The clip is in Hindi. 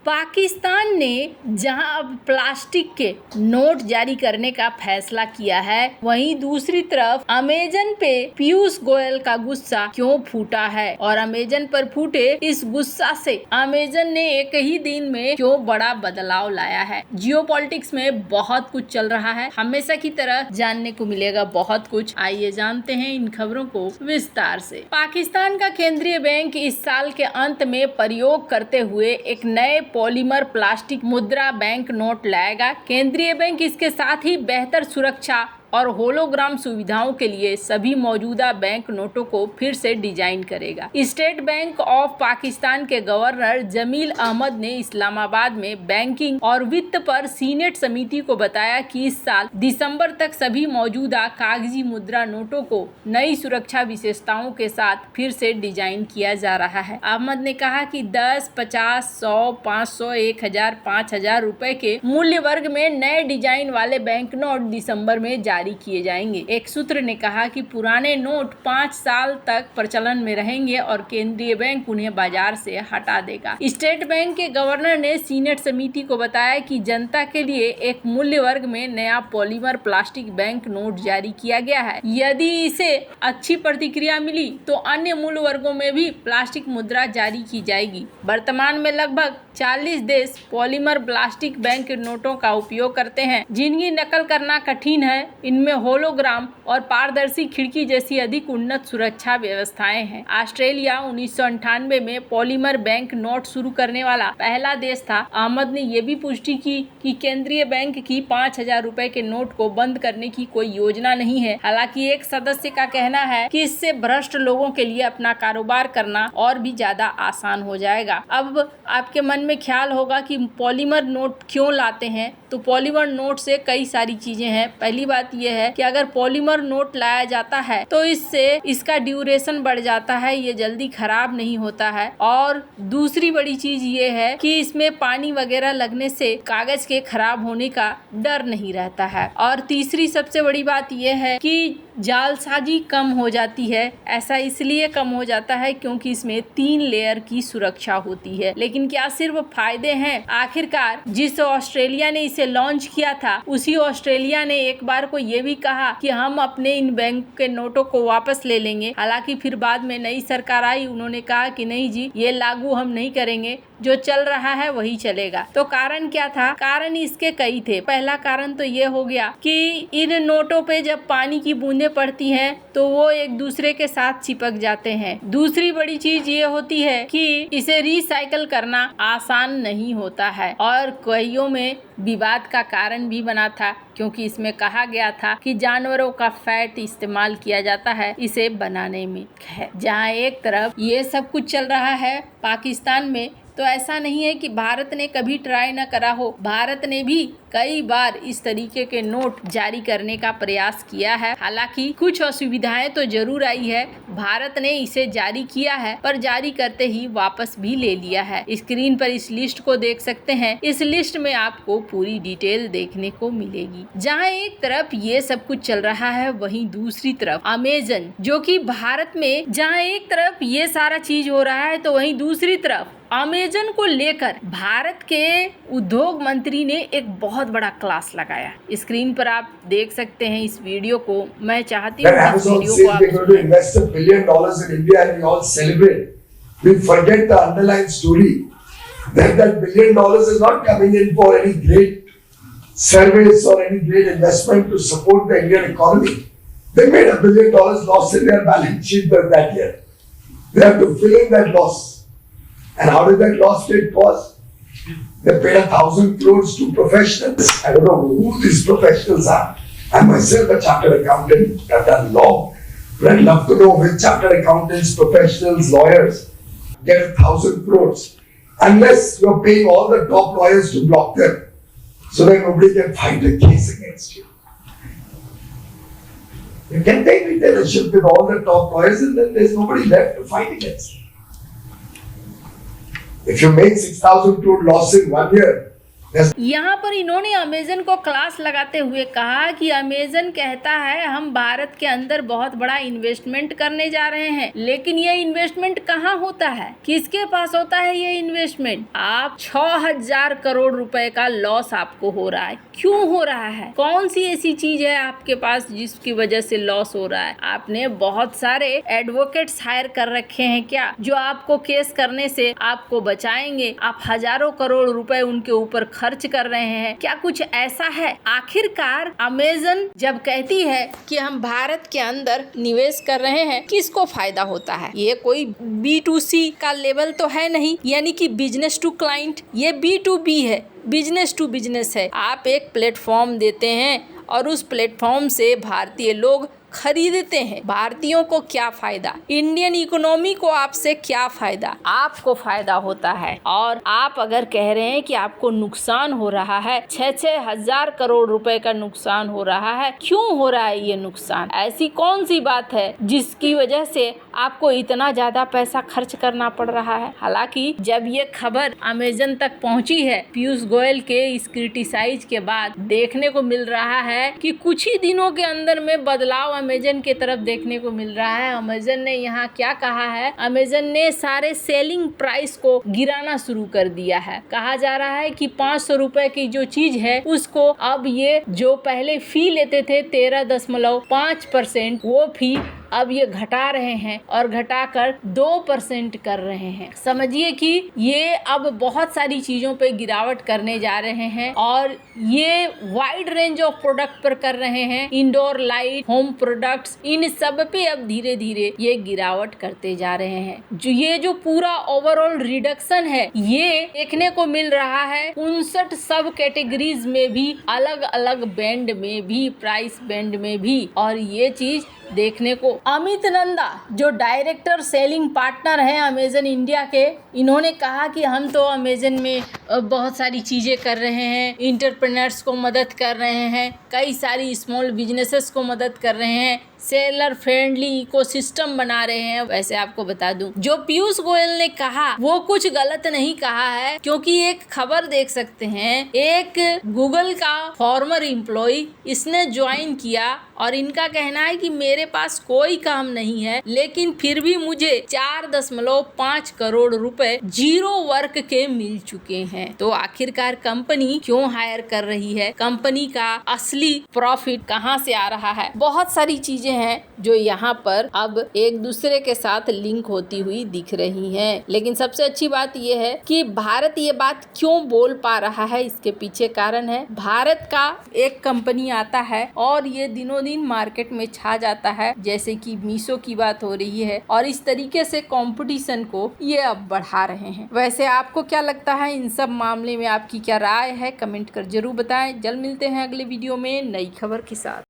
पाकिस्तान ने जहां अब प्लास्टिक के नोट जारी करने का फैसला किया है, वहीं दूसरी तरफ अमेजन पे पीयूष गोयल का गुस्सा क्यों फूटा है और अमेजन पर फूटे इस गुस्सा से अमेजन ने एक ही दिन में क्यों बड़ा बदलाव लाया है। जियोपॉलिटिक्स में बहुत कुछ चल रहा है, हमेशा की तरह जानने को मिलेगा बहुत कुछ। आइए जानते हैं इन खबरों को विस्तार से। पाकिस्तान का केंद्रीय बैंक इस साल के अंत में प्रयोग करते हुए एक नए पॉलीमर प्लास्टिक मुद्रा बैंक नोट लाएगा। केंद्रीय बैंक इसके साथ ही बेहतर सुरक्षा और होलोग्राम सुविधाओं के लिए सभी मौजूदा बैंक नोटों को फिर से डिजाइन करेगा। स्टेट बैंक ऑफ पाकिस्तान के गवर्नर जमील अहमद ने इस्लामाबाद में बैंकिंग और वित्त पर सीनेट समिति को बताया कि इस साल दिसंबर तक सभी मौजूदा कागजी मुद्रा नोटों को नई सुरक्षा विशेषताओं के साथ फिर से डिजाइन किया जा रहा है। अहमद ने कहा कि 10, 50, 100, 500, 1000, 5000 रुपए के मूल्य वर्ग में नए डिजाइन वाले बैंक नोट दिसंबर में जारी किए जाएंगे। एक सूत्र ने कहा कि पुराने नोट 5 साल तक प्रचलन में रहेंगे और केंद्रीय बैंक उन्हें बाजार से हटा देगा। स्टेट बैंक के गवर्नर ने सीनेट समिति को बताया कि जनता के लिए एक मूल्य वर्ग में नया पॉलीमर प्लास्टिक बैंक नोट जारी किया गया है। यदि इसे अच्छी प्रतिक्रिया मिली तो अन्य मूल्य वर्गों में भी प्लास्टिक मुद्रा जारी की जाएगी। वर्तमान में लगभग 40 देश पॉलीमर प्लास्टिक बैंक नोटों का उपयोग करते हैं, जिनकी नकल करना कठिन है। इनमें होलोग्राम और पारदर्शी खिड़की जैसी अधिक उन्नत सुरक्षा व्यवस्थाएं हैं। ऑस्ट्रेलिया 1998 में पॉलीमर बैंक नोट शुरू करने वाला पहला देश था। अहमद ने यह भी पुष्टि की कि केंद्रीय बैंक की 5000 रुपए के नोट को बंद करने की कोई योजना नहीं है। हालांकि एक सदस्य का कहना है कि इससे भ्रष्ट लोगों के लिए अपना कारोबार करना और भी ज्यादा आसान हो जाएगा। अब आपके मन में ख्याल होगा कि पॉलीमर नोट क्यों लाते हैं, तो पॉलीमर नोट से कई सारी चीजें हैं। पहली बात यह है कि अगर पॉलीमर नोट लाया जाता है तो इससे इसका ड्यूरेशन बढ़ जाता है, ये जल्दी खराब नहीं होता है। और दूसरी बड़ी चीज ये है कि इसमें पानी वगैरह लगने से कागज के खराब होने का डर नहीं रहता है। और तीसरी सबसे बड़ी बात यह है कि जालसाजी कम हो जाती है। ऐसा इसलिए कम हो जाता है क्योंकि इसमें 3 लेयर की सुरक्षा होती है। लेकिन क्या सिर्फ फायदे हैं? आखिरकार जिस ऑस्ट्रेलिया ने इसे लॉन्च किया था, उसी ऑस्ट्रेलिया ने एक बार को ये भी कहा कि हम अपने इन बैंक के नोटों को वापस ले लेंगे। हालांकि फिर बाद में नई सरकार आई, उन्होंने कहा कि नहीं जी, ये लागू हम नहीं करेंगे, जो चल रहा है वही चलेगा। तो कारण क्या था? कारण इसके कई थे। पहला कारण तो ये हो गया कि इन नोटों पे जब पानी की बूंदें पड़ती हैं तो वो एक दूसरे के साथ चिपक जाते हैं। दूसरी बड़ी चीज ये होती है कि इसे रिसाइकल करना आसान नहीं होता है और कईयों में विवाद का कारण भी बना था, क्योंकि इसमें कहा गया था कि जानवरों का फैट इस्तेमाल किया जाता है इसे बनाने में। जहाँ एक तरफ ये सब कुछ चल रहा है पाकिस्तान में, तो ऐसा नहीं है कि भारत ने कभी ट्राई न करा हो। भारत ने भी कई बार इस तरीके के नोट जारी करने का प्रयास किया है। हालांकि कुछ असुविधाएं तो जरूर आई है। भारत ने इसे जारी किया है, पर जारी करते ही वापस भी ले लिया है। स्क्रीन पर इस लिस्ट को देख सकते हैं। इस लिस्ट में आपको पूरी डिटेल देखने को मिलेगी। जहां एक तरफ ये सब कुछ चल रहा है, वहीं दूसरी तरफ अमेजन, जो कि भारत में, जहां एक तरफ ये सारा चीज हो रहा है तो वहीं दूसरी तरफ अमेजन को लेकर भारत के उद्योग मंत्री ने एक बहुत बड़ा क्लास लगाया। स्क्रीन पर आप देख सकते हैं इस वीडियो को। मैं चाहती हूँ कि इस वीडियो को आप invest $1 billion in India and we all celebrate. We forget the underlying story that $1 billion is not coming in for any great service or any great investment to support the Indian economy. They made $1 billion loss in their balance sheet that year. They have to fill in that loss. And how did that loss get caused? They paid 1,000 crores to professionals. I don't know who these professionals are. I'm myself a chartered accountant. I've done law. But I'd love to know which chartered accountants, professionals, lawyers get 1,000 crores. Unless you're paying all the top lawyers to block them so that nobody can fight a case against you. You can take retailership with all the top lawyers and then there's nobody left to fight against. If you make 6,000 crore loss in 1 year, यहाँ पर इन्होंने अमेजन को क्लास लगाते हुए कहा कि अमेजन कहता है हम भारत के अंदर बहुत बड़ा इन्वेस्टमेंट करने जा रहे हैं, लेकिन ये इन्वेस्टमेंट कहाँ होता है, किसके पास होता है ये इन्वेस्टमेंट? आप 6000 करोड़ रुपए का लॉस आपको हो रहा है। क्यों हो रहा है? कौन सी ऐसी चीज है आपके पास जिसकी वजह से लॉस हो रहा है? आपने बहुत सारे एडवोकेट्स हायर कर रखे हैं क्या, जो आपको केस करने से आपको बचाएंगे? आप हजारों करोड़ रुपए उनके ऊपर खर्च कर रहे हैं। क्या कुछ ऐसा है? आखिरकार अमेजन जब कहती है कि हम भारत के अंदर निवेश कर रहे हैं, किसको फायदा होता है? ये कोई B2C का लेवल तो है नहीं, यानी कि बिजनेस टू क्लाइंट। ये B2B है, बिजनेस टू बिजनेस है। आप एक प्लेटफॉर्म देते हैं और उस प्लेटफॉर्म से भारतीय लोग खरीदते हैं। भारतीयों को क्या फायदा? इंडियन इकोनॉमी को आपसे क्या फायदा? आपको फायदा होता है। और आप अगर कह रहे हैं कि आपको नुकसान हो रहा है, 6-6 हजार करोड़ रुपए का नुकसान हो रहा है, क्यों हो रहा है ये नुकसान? ऐसी कौन सी बात है जिसकी वजह से आपको इतना ज्यादा पैसा खर्च करना पड़ रहा है? हालांकि जब ये खबर अमेजन तक पहुंची है, पीयूष गोयल के इस क्रिटिसाइज के बाद देखने को मिल रहा है कि कुछ ही दिनों के अंदर में बदलाव अमेजन की तरफ देखने को मिल रहा है। अमेजन ने यहाँ क्या कहा है? अमेजन ने सारे सेलिंग प्राइस को गिराना शुरू कर दिया है। कहा जा रहा है कि 500 रुपए की जो चीज है उसको अब ये जो पहले फी लेते थे 13.5%, वो फी अब ये घटा रहे हैं और घटाकर 2% कर रहे हैं। समझिए कि ये अब बहुत सारी चीजों पे गिरावट करने जा रहे हैं और ये वाइड रेंज ऑफ प्रोडक्ट पर कर रहे हैं। इंडोर लाइट, होम प्रोडक्ट्स, इन सब पे अब धीरे धीरे ये गिरावट करते जा रहे हैं। जो पूरा ओवरऑल रिडक्शन है ये देखने को मिल रहा है 59 सब कैटेगरीज में भी, अलग अलग बैंड में भी, प्राइस बैंड में भी। और ये चीज देखने को अमित नंदा जो डायरेक्टर सेलिंग पार्टनर हैं अमेजन इंडिया के, इन्होंने कहा कि हम तो अमेजन में बहुत सारी चीज़ें कर रहे हैं, एंटरप्रेन्योर्स को मदद कर रहे हैं, कई सारी स्मॉल बिजनेसेस को मदद कर रहे हैं, सेलर फ्रेंडली इकोसिस्टम बना रहे हैं। वैसे आपको बता दूं, जो पीयूष गोयल ने कहा वो कुछ गलत नहीं कहा है, क्योंकि एक खबर देख सकते हैं, एक गूगल का फॉर्मर एम्प्लॉय इसने ज्वाइन किया और इनका कहना है कि मेरे पास कोई काम नहीं है, लेकिन फिर भी मुझे 4.5 करोड़ रुपए जीरो वर्क के मिल चुके हैं। तो आखिरकार कंपनी क्यों हायर कर रही है? कंपनी का असली प्रॉफिट कहाँ से आ रहा है? बहुत सारी चीजें हैं जो यहाँ पर अब एक दूसरे के साथ लिंक होती हुई दिख रही हैं। लेकिन सबसे अच्छी बात यह है कि भारत ये बात क्यों बोल पा रहा है, इसके पीछे कारण है भारत का एक कंपनी आता है और ये दिनों दिन मार्केट में छा जाता है, जैसे कि मीशो की बात हो रही है, और इस तरीके से कंपटीशन को ये अब बढ़ा रहे हैं। वैसे आपको क्या लगता है इन सब मामले में? आपकी क्या राय है? कमेंट कर जरूर बताएं। जल्द मिलते हैं अगले वीडियो में नई खबर के साथ।